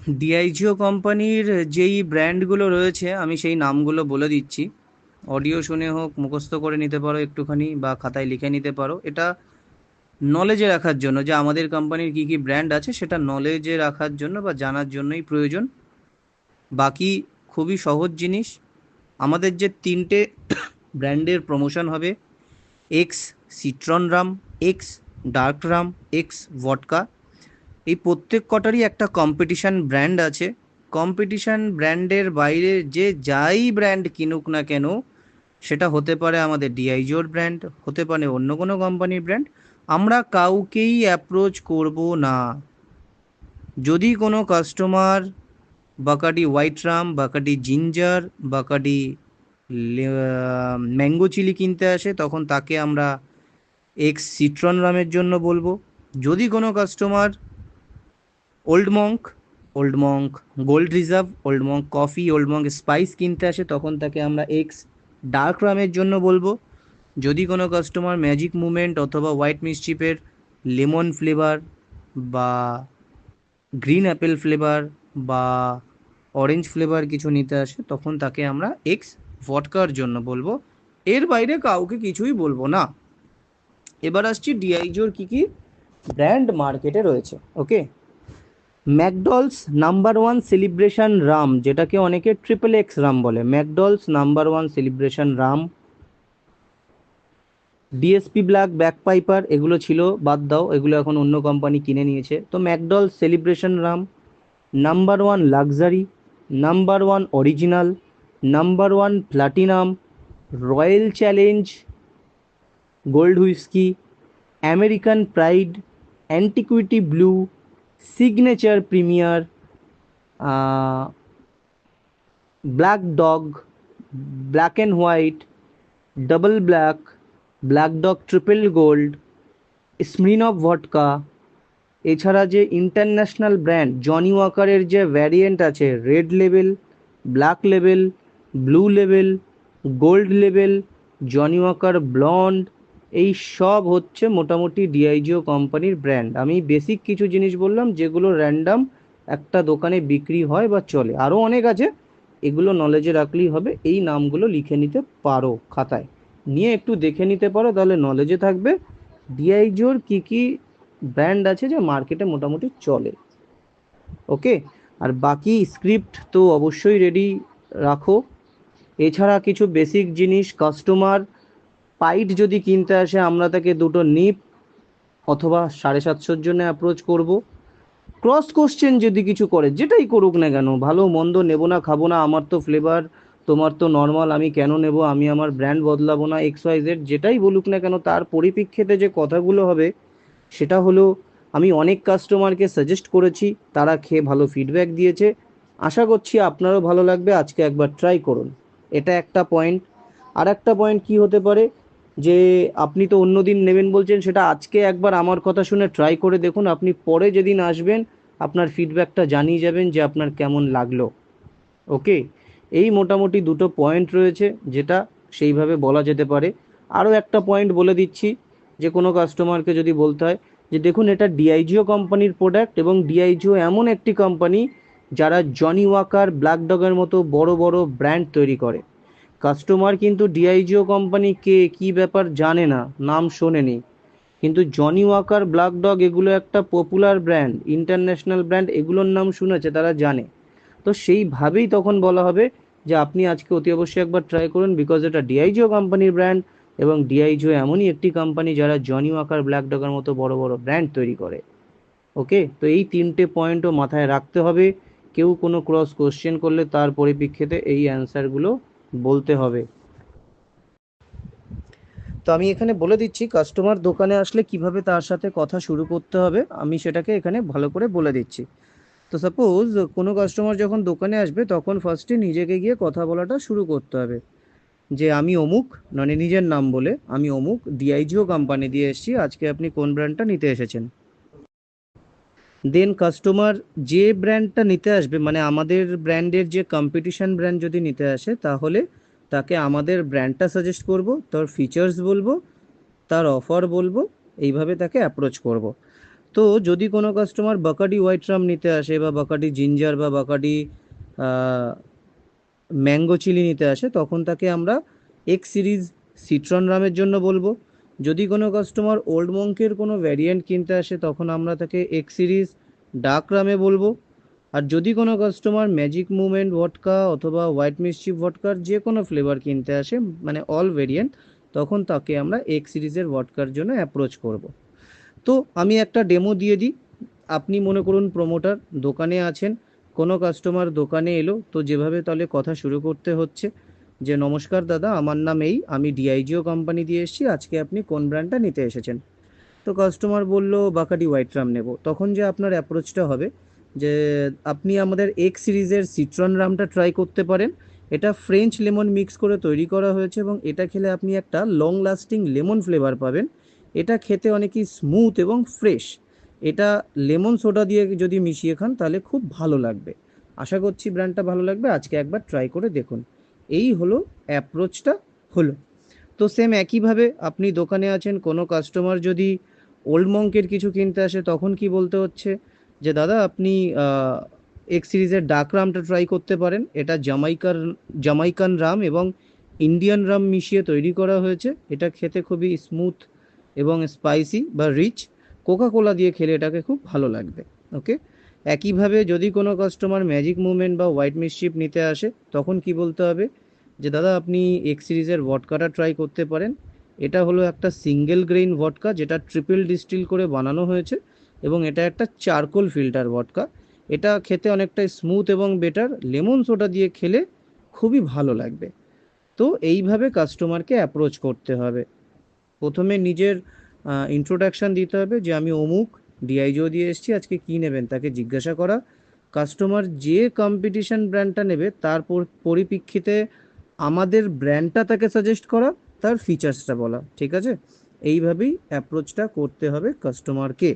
ডিআইজিও কোম্পানির যেই ব্র্যান্ডগুলো রয়েছে আমি সেই নামগুলো বলে দিচ্ছি। অডিও শুনে হোক, মুখস্থ করে নিতে পারো একটুখানি, বা খাতায় লিখে নিতে পারো। এটা নলেজে রাখার জন্য, যে আমাদের কোম্পানির কি কি ব্র্যান্ড আছে সেটা নলেজে রাখার জন্য বা জানার জন্যই প্রয়োজন। বাকি খুবই সহজ জিনিস। আমাদের যে তিনটে ব্র্যান্ডের প্রমোশন হবে: X citron rum, X dark rum, X vodka, এই প্রত্যেক কটারই একটা কম্পিটিশন ব্র্যান্ড আছে। কম্পিটিশন ব্র্যান্ডের বাইরে যে যাই ব্র্যান্ড কিনুক না কেন, সেটা হতে পারে আমাদের ডিআইজিওর ব্র্যান্ড, হতে পারে অন্য কোনো কোম্পানির ব্র্যান্ড, আমরা কাউকেই অ্যাপ্রোচ করব না। যদি কোনো customer Bacardi white rum, Bacardi ginger, Bacardi mango chilli কিনতে আসে, তখন তাকে আমরা এক্স সিট্রন রামের জন্য বলবো। যদি কোনো customer old Monk, old Monk gold reserve, old Monk coffee, old Monk spice কিনতে আসে, তখন তাকে আমরা এক্স ডার্ক রামের জন্য বলবো। যদি কোনো কাস্টমার ম্যাজিক মুমেন্ট অথবা হোয়াইট মিস্চিপের লেমন ফ্লেভার বা গ্রিন অ্যাপেল ফ্লেভার বা অরেঞ্জ ফ্লেভার কিছু নিতে আসে, তখন তাকে আমরা এক্স ভডকার জন্য বলবো। এর বাইরে কাউকে কিছুই বলবো না। এবার আসছি ডিআইজিওর কী কী ব্র্যান্ড মার্কেটে রয়েছে। Okay, McDowell's number one celebration rum, যেটাকে অনেকে ট্রিপল এক্স রাম বলে, McDowell's number one celebration rum. DSP black, Bagpiper, এগুলো ছিল, বাদ দাও, এগুলো এখন অন্য কোম্পানি কিনে নিয়েছে। তো McDowell's celebration rum number one luxury, number one original, number one platinum, royal challenge gold whisky, American pride, antiquity blue, signature premier, black dog, black and white, double black, black dog triple gold, Smirnoff vodka. এছাড়া যে international brand Johnnie ওয়াকারের যে variant আছে, red label, black label, blue label, gold label, Johnnie Walker blond, এই সব হচ্ছে মোটামুটি ডিআইজিও কোম্পানির ব্র্যান্ড। আমি বেসিক কিছু জিনিস বললাম যেগুলো র্যান্ডাম একটা দোকানে বিক্রি হয় বা চলে, আরও অনেক আছে, এগুলো নলেজে রাখলেই হবে। এই নামগুলো লিখে নিতে পারো খাতায়, নিয়ে একটু দেখে নিতে পারো, তাহলে নলেজে থাকবে ডিআইজিওর কী কী ব্র্যান্ড আছে যে মার্কেটে মোটামুটি চলে। ওকে, আর বাকি স্ক্রিপ্ট তো অবশ্যই রেডি রাখো। এছাড়া কিছু বেসিক জিনিস, কাস্টমার পাইট যদি কিনতে আসে, আমরা তাকে দুটো নিপ অথবা 750-র জন্য অ্যাপ্রোচ করব। ক্রস কোশ্চেন যদি কিছু করে, যেটাই করুক না কেন, ভালো মন্দ নেবো না, খাবো না, আমার তো ফ্লেভার, তোমার তো নর্মাল, আমি কেন নেব, আমি আমার ব্র্যান্ড বদলাবো না, এক্স ওয়াই জেড, যেটাই বলুক না কেন, তার পরিপ্রেক্ষিতে যে কথাগুলো হবে সেটা হলো, আমি অনেক কাস্টমারকে সাজেস্ট করেছি, তারা খেয়ে ভালো ফিডব্যাক দিয়েছে, আশা করছি আপনারও ভালো লাগবে, আজকে একবার ট্রাই করুন। এটা একটা পয়েন্ট। আর একটা পয়েন্ট কী হতে পারে, যে আপনি তো অন্য দিন নেবেন বলছেন, সেটা আজকে একবার আমার কথা শুনে ট্রাই করে দেখুন, আপনি পরে যেদিন আসবেন আপনার ফিডব্যাকটা জানিয়ে যাবেন যে আপনার কেমন লাগলো। ওকে, এই মোটামুটি দুটো পয়েন্ট রয়েছে যেটা সেইভাবে বলা যেতে পারে। আরও একটা পয়েন্ট বলে দিচ্ছি, যে কোনো কাস্টমারকে যদি বলতে হয় যে দেখুন এটা ডিআইজিও কোম্পানির প্রোডাক্ট, এবং ডিআইজিও এমন একটি কোম্পানি যারা জনি ওয়াকার, ব্ল্যাক ডগের মতো বড় বড় ব্র্যান্ড তৈরি করে। কাস্টমার কিন্তু ডিআইজিও কোম্পানি কে কী ব্যাপার জানে না, নাম শোনেনি, কিন্তু জনি ওয়াকার, ব্ল্যাক ডগ এগুলো একটা পপুলার ব্র্যান্ড, ইন্টারন্যাশনাল ব্র্যান্ড, এগুলোর নাম শুনেছে, তারা জানে। তো সেইভাবেই তখন বলা হবে যে আপনি আজকে অতি অবশ্যই একবার ট্রাই করুন, বিকজ এটা ডিআইজিও কোম্পানির ব্র্যান্ড, এবং ডিআইজিও এমনই একটি কোম্পানি যারা জনি ওয়াকার, ব্ল্যাক ডগের মতো বড় বড় ব্র্যান্ড তৈরি করে। ওকে, তো এই তিনটে পয়েন্টও মাথায় রাখতে হবে। কেউ কোনো ক্রস কোশ্চেন করলে তার পরিপ্রেক্ষিতে এই অ্যান্সারগুলো বলতে হবে। তো আমি এখানে বলে দিচ্ছি কাস্টমার দোকানে আসলে কিভাবে তার সাথে কথা শুরু করতে হবে, আমি সেটাকে এখানে ভালো করে বলে দিচ্ছি। তো সাপোজ কোনো কাস্টমার যখন দোকানে আসবে, তখন ফার্স্টে নিজেকে গিয়ে কথা বলাটা শুরু করতে হবে, যে আমি অমুক, মানে নিজের নাম বলে, আমি অমুক ডিআইজিও কোম্পানি দিয়ে এসেছি, আজকে আপনি কোন ব্র্যান্ডটা নিতে এসেছেন। দেন কাস্টমার যে ব্র্যান্ডটা নিতে আসবে, মানে আমাদের ব্র্যান্ডের যে কম্পিটিশন ব্র্যান্ড যদি নিতে আসে, তাহলে তাকে আমাদের ব্র্যান্ডটা সাজেস্ট করব, তার ফিচার্স বলবো, তার অফার বলবো, এইভাবে তাকে অ্যাপ্রোচ করব। তো যদি কোনো কাস্টমার বাকাডি হোয়াইট রাম নিতে আসে বা বাকাডি জিঞ্জার বা বাকাডি ম্যাঙ্গো চিলি নিতে আসে, তখন তাকে আমরা এক্স সিরিজ সিট্রন রামের জন্য বলবো। যদি কোনো কাস্টমার ওল্ড মঙ্কের কোনো ভ্যারিয়েন্ট কিনতে আসে, তখন আমরা তাকে এক্স সিরিজ ডার্ক রামে বলবো। আর যদি কোনো কাস্টমার ম্যাজিক মুভমেন্ট ভডকা অথবা হোয়াইট মিসচিফ ভডকার যে কোনো ফ্লেভার কিনতে আসে, মানে অল ভেরিয়েন্ট, তখন তাকে আমরা এক্স সিরিজের ভডকার জন্য অ্যাপ্রোচ করব। তো আমি একটা ডেমো দিয়ে দিই। আপনি মনে করুন প্রমোটার, দোকানে আছেন, কোনো কাস্টমার দোকানে এলো, তো যেভাবে তাহলে কথা শুরু করতে হচ্ছে যে নমস্কার দাদা, আমার নাম এই, আমি ডিআইজিও কোম্পানি দিয়ে এসেছি, আজকে আপনি কোন ব্র্যান্ডটা নিতে এসেছেন? তো কাস্টমার বলল বাকাডি হোয়াইট রাম নেব। তখন যে আপনার অ্যাপ্রোচটা হবে যে আপনি আমাদের এক্স সিরিজের সিট্রন রামটা ট্রাই করতে পারেন। এটা ফ্রেঞ্চ লেমন মিক্স করে তৈরি করা হয়েছে এবং এটা খেলে আপনি একটা লং লাস্টিং লেমন ফ্লেভার পাবেন। এটা খেতে অনেকই স্মুথ এবং ফ্রেশ। এটা লেমন সোডা দিয়ে যদি মিশিয়ে খান তাহলে খুব ভালো লাগবে। আশা করছি ব্র্যান্ডটা ভালো লাগবে, আজকে একবার ট্রাই করে দেখুন। এই হলো অ্যাপ্রোচটা হলো। তো সেম একইভাবে আপনি দোকানে আছেন, কোনো কাস্টমার যদি ওল্ড মঙ্কের কিছু কিনতে আসে, তখন কি বলতে হচ্ছে যে দাদা আপনি এক্স সিরিজের ডার্ক রামটা ট্রাই করতে পারেন। এটা জামাইকান রাম এবং ইন্ডিয়ান রাম মিশিয়ে তৈরি করা হয়েছে। এটা খেতে খুবই স্মুথ এবং স্পাইসি বা রিচ। কোকা কোলা দিয়ে খেলে এটাকে খুব ভালো লাগবে। ওকে। একইভাবে যদি কোনো কাস্টমার ম্যাজিক মুভমেন্ট বা হোয়াইট মিসচিফ নিতে আসে, তখন কি বলতে হবে যে দাদা আপনি এক্স সিরিজের ভডকাটা ট্রাই করতে পারেন। এটা হলো একটা সিঙ্গেল গ্রেইন ভডকা, যেটা ট্রিপল ডিস্টিল করে বানানো হয়েছে এবং এটা একটা চারকোল ফিল্টার ভডকা। এটা খেতে অনেকটা স্মুথ এবং বেটার, লেমন সোডা দিয়ে খেলে খুবই ভালো লাগবে। তো এইভাবে কাস্টমারকে অ্যাপ্রোচ করতে হবে। প্রথমে নিজের ইন্ট্রোডাকশান দিতে হবে যে আমি অমুক, ডিআইজিও দিয়ে এসেছি, আজকে কী নেবেন তাকে জিজ্ঞাসা করা। কাস্টমার যে কম্পিটিশন ব্র্যান্ডটা নেবে তার পরিপ্রেক্ষিতে আমাদের ব্র্যান্ডটা তাকে সাজেস্ট করা, তার ফিচার্সটা বলা। ঠিক আছে? এইভাবেই অ্যাপ্রোচটা করতে হবে কাস্টমারকে।